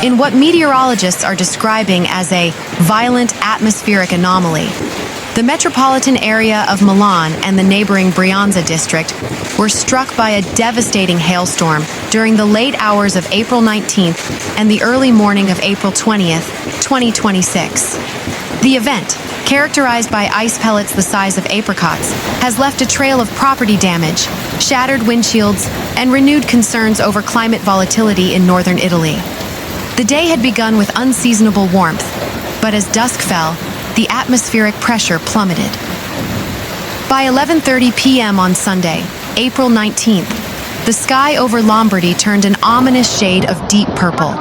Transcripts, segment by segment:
in what meteorologists are describing as a violent atmospheric anomaly. The metropolitan area of Milan and the neighboring Brianza district were struck by a devastating hailstorm during the late hours of April 19th and the early morning of April 20th, 2026. The event, characterized by ice pellets the size of apricots, has left a trail of property damage, shattered windshields, and renewed concerns over climate volatility in northern Italy. The day had begun with unseasonable warmth, but as dusk fell, the atmospheric pressure plummeted. By 11:30 p.m. on Sunday, April 19th, the sky over Lombardy turned an ominous shade of deep purple.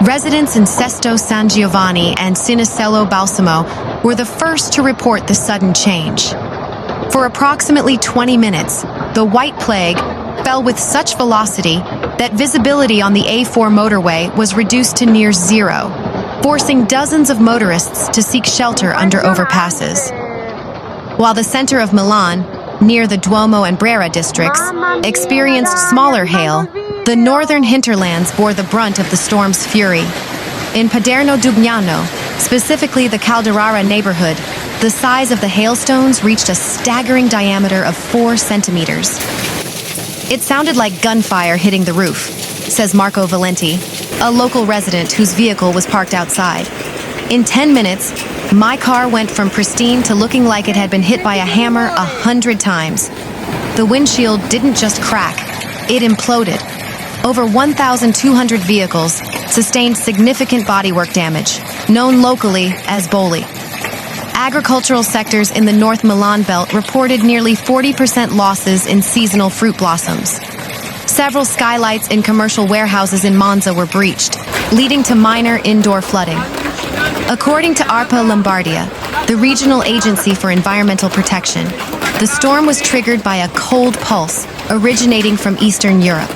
Residents in Sesto San Giovanni and Cinisello Balsamo were the first to report the sudden change. For approximately 20 minutes, the white plague fell with such velocity that visibility on the A4 motorway was reduced to near zero, forcing dozens of motorists to seek shelter under overpasses. While the center of Milan, near the Duomo and Brera districts, experienced smaller hail, the northern hinterlands bore the brunt of the storm's fury. In Paderno Dugnano, specifically the Calderara neighborhood, the size of the hailstones reached a staggering diameter of 4 centimeters. It sounded like gunfire hitting the roof, says Marco Valenti, a local resident whose vehicle was parked outside. In 10 minutes, my car went from pristine to looking like it had been hit by a hammer 100 times. The windshield didn't just crack, it imploded. Over 1,200 vehicles sustained significant bodywork damage, known locally as boli. Agricultural sectors in the North Milan belt reported nearly 40% losses in seasonal fruit blossoms. Several skylights in commercial warehouses in Monza were breached, leading to minor indoor flooding. According to ARPA Lombardia, the regional agency for environmental protection, the storm was triggered by a cold pulse originating from Eastern Europe.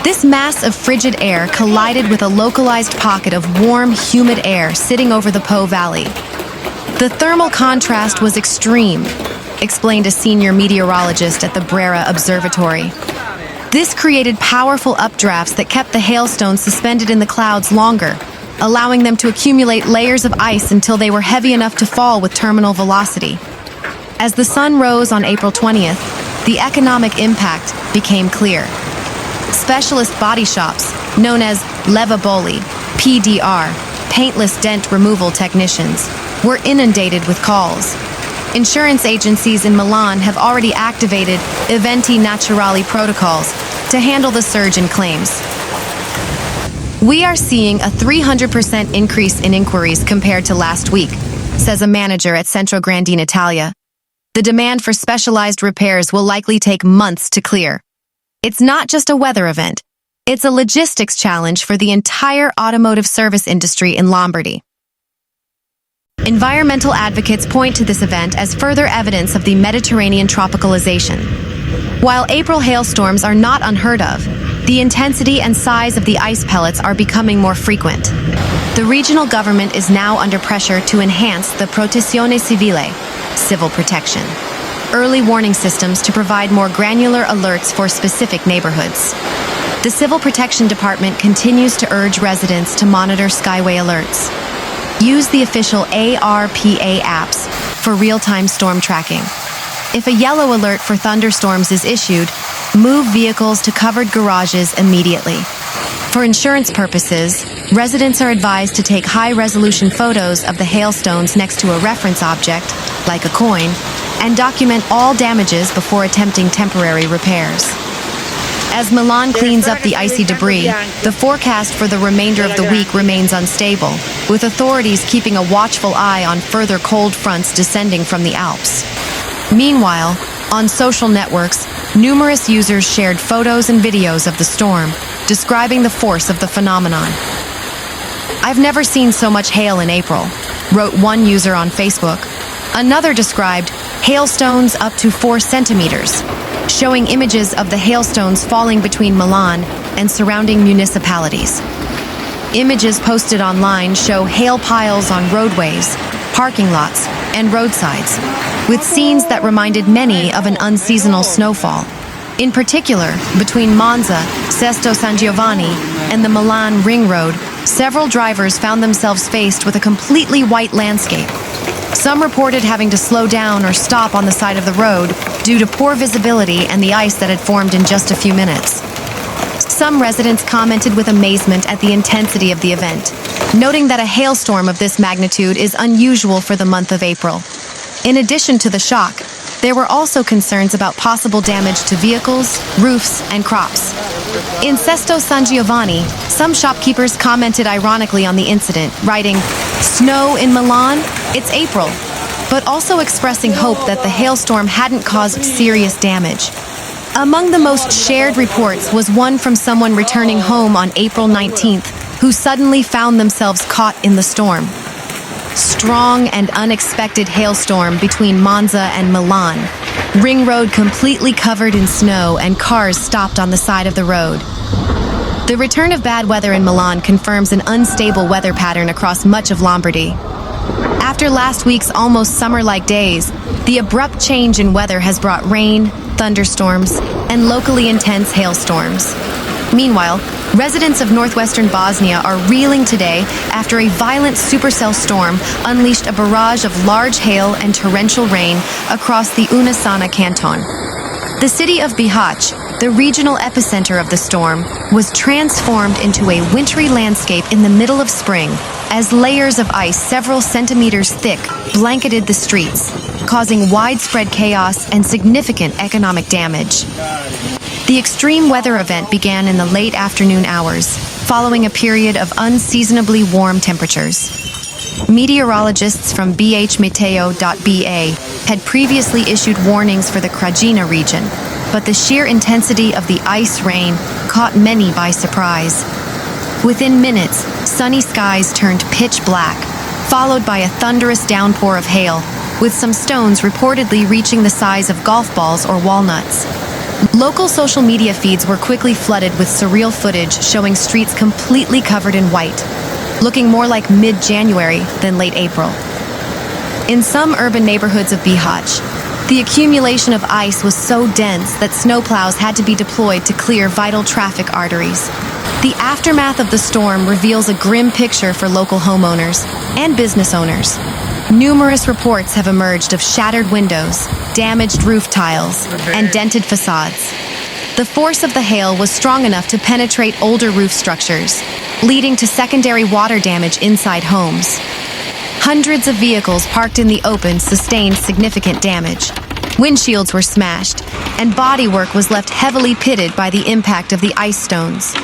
This mass of frigid air collided with a localized pocket of warm, humid air sitting over the Po Valley. The thermal contrast was extreme, explained a senior meteorologist at the Brera Observatory. This created powerful updrafts that kept the hailstones suspended in the clouds longer, allowing them to accumulate layers of ice until they were heavy enough to fall with terminal velocity. As the sun rose on April 20th, the economic impact became clear. Specialist body shops, known as Levaboli, PDR, paintless dent removal technicians, were inundated with calls. Insurance agencies in Milan have already activated Eventi Naturali protocols to handle the surge in claims. We are seeing a 300% increase in inquiries compared to last week, says a manager at Centro Grandin Italia. The demand for specialized repairs will likely take months to clear. It's not just a weather event, it's a logistics challenge for the entire automotive service industry in Lombardy. Environmental advocates point to this event as further evidence of the Mediterranean tropicalization. While April hailstorms are not unheard of, the intensity and size of the ice pellets are becoming more frequent. The regional government is now under pressure to enhance the protezione civile, civil protection, early warning systems to provide more granular alerts for specific neighborhoods. The Civil Protection Department continues to urge residents to monitor skyway alerts. Use the official ARPA apps for real-time storm tracking. If a yellow alert for thunderstorms is issued, move vehicles to covered garages immediately. For insurance purposes, residents are advised to take high-resolution photos of the hailstones next to a reference object, like a coin, and document all damages before attempting temporary repairs. As Milan cleans up the icy debris, the forecast for the remainder of the week remains unstable, with authorities keeping a watchful eye on further cold fronts descending from the Alps. Meanwhile, on social networks, numerous users shared photos and videos of the storm, describing the force of the phenomenon. "I've never seen so much hail in April," wrote one user on Facebook. Another described hailstones up to 4 centimeters, showing images of the hailstones falling between Milan and surrounding municipalities. Images posted online show hail piles on roadways, parking lots, and roadsides, with scenes that reminded many of an unseasonal snowfall. In particular, between Monza, Sesto San Giovanni, and the Milan Ring Road, several drivers found themselves faced with a completely white landscape. Some reported having to slow down or stop on the side of the road due to poor visibility and the ice that had formed in just a few minutes. Some residents commented with amazement at the intensity of the event, noting that a hailstorm of this magnitude is unusual for the month of April. In addition to the shock, there were also concerns about possible damage to vehicles, roofs, and crops. In Sesto San Giovanni, some shopkeepers commented ironically on the incident, writing, "Snow in Milan? It's April," but also expressing hope that the hailstorm hadn't caused serious damage. Among the most shared reports was one from someone returning home on April 19th, who suddenly found themselves caught in the storm. Strong and unexpected hailstorm between Monza and Milan. Ring road completely covered in snow and cars stopped on the side of the road. The return of bad weather in Milan confirms an unstable weather pattern across much of Lombardy. After last week's almost summer-like days, the abrupt change in weather has brought rain, thunderstorms, and locally intense hailstorms. Meanwhile, residents of northwestern Bosnia are reeling today after a violent supercell storm unleashed a barrage of large hail and torrential rain across the Unasana canton. The city of Bihac, the regional epicenter of the storm, was transformed into a wintry landscape in the middle of spring as layers of ice several centimeters thick blanketed the streets, causing widespread chaos and significant economic damage. The extreme weather event began in the late afternoon hours, following a period of unseasonably warm temperatures. Meteorologists from Meteo.ba had previously issued warnings for the Krajina region, but the sheer intensity of the ice rain caught many by surprise. Within minutes, sunny skies turned pitch black, followed by a thunderous downpour of hail, with some stones reportedly reaching the size of golf balls or walnuts. Local social media feeds were quickly flooded with surreal footage showing streets completely covered in white, looking more like mid-January than late April. In some urban neighborhoods of Bihac, the accumulation of ice was so dense that snowplows had to be deployed to clear vital traffic arteries. The aftermath of the storm reveals a grim picture for local homeowners and business owners. Numerous reports have emerged of shattered windows, damaged roof tiles, and dented facades. The force of the hail was strong enough to penetrate older roof structures, leading to secondary water damage inside homes. Hundreds of vehicles parked in the open sustained significant damage. Windshields were smashed, and bodywork was left heavily pitted by the impact of the ice stones.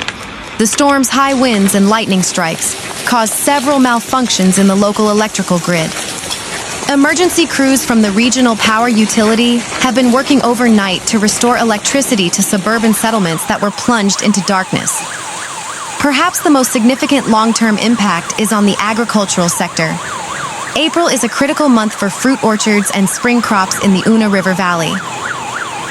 The storm's high winds and lightning strikes caused several malfunctions in the local electrical grid. Emergency crews from the regional power utility have been working overnight to restore electricity to suburban settlements that were plunged into darkness. Perhaps the most significant long-term impact is on the agricultural sector. April is a critical month for fruit orchards and spring crops in the Una River Valley.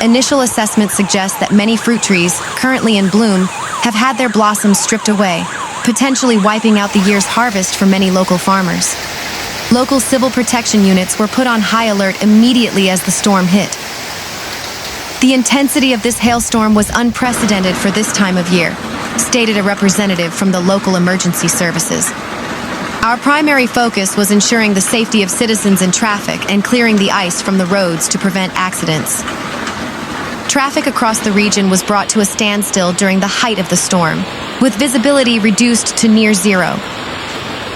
Initial assessments suggest that many fruit trees, currently in bloom, have had their blossoms stripped away, potentially wiping out the year's harvest for many local farmers. Local civil protection units were put on high alert immediately as the storm hit. The intensity of this hailstorm was unprecedented for this time of year, stated a representative from the local emergency services. Our primary focus was ensuring the safety of citizens and traffic and clearing the ice from the roads to prevent accidents. Traffic across the region was brought to a standstill during the height of the storm, with visibility reduced to near zero.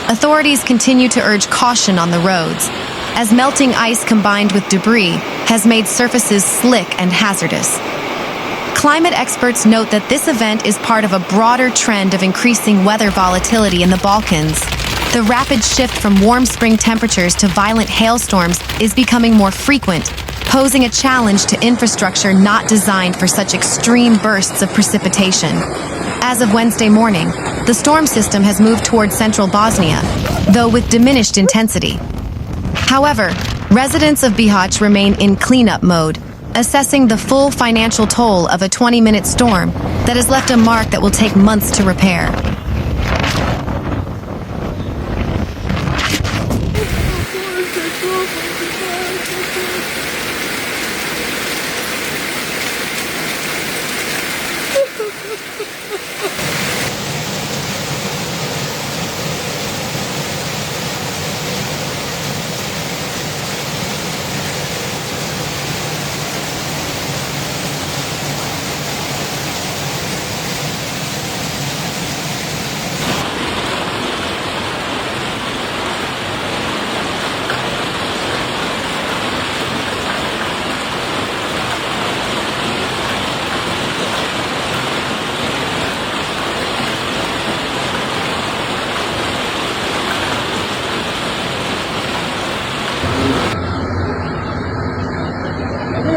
Authorities continue to urge caution on the roads, as melting ice combined with debris has made surfaces slick and hazardous. Climate experts note that this event is part of a broader trend of increasing weather volatility in the Balkans. The rapid shift from warm spring temperatures to violent hailstorms is becoming more frequent, posing a challenge to infrastructure not designed for such extreme bursts of precipitation. As of Wednesday morning, the storm system has moved toward central Bosnia, though with diminished intensity. However, residents of Bihac remain in cleanup mode, assessing the full financial toll of a 20-minute storm that has left a mark that will take months to repair.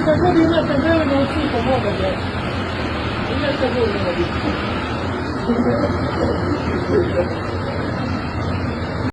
tako da imate vremena u svi pomogate. Imate vremena.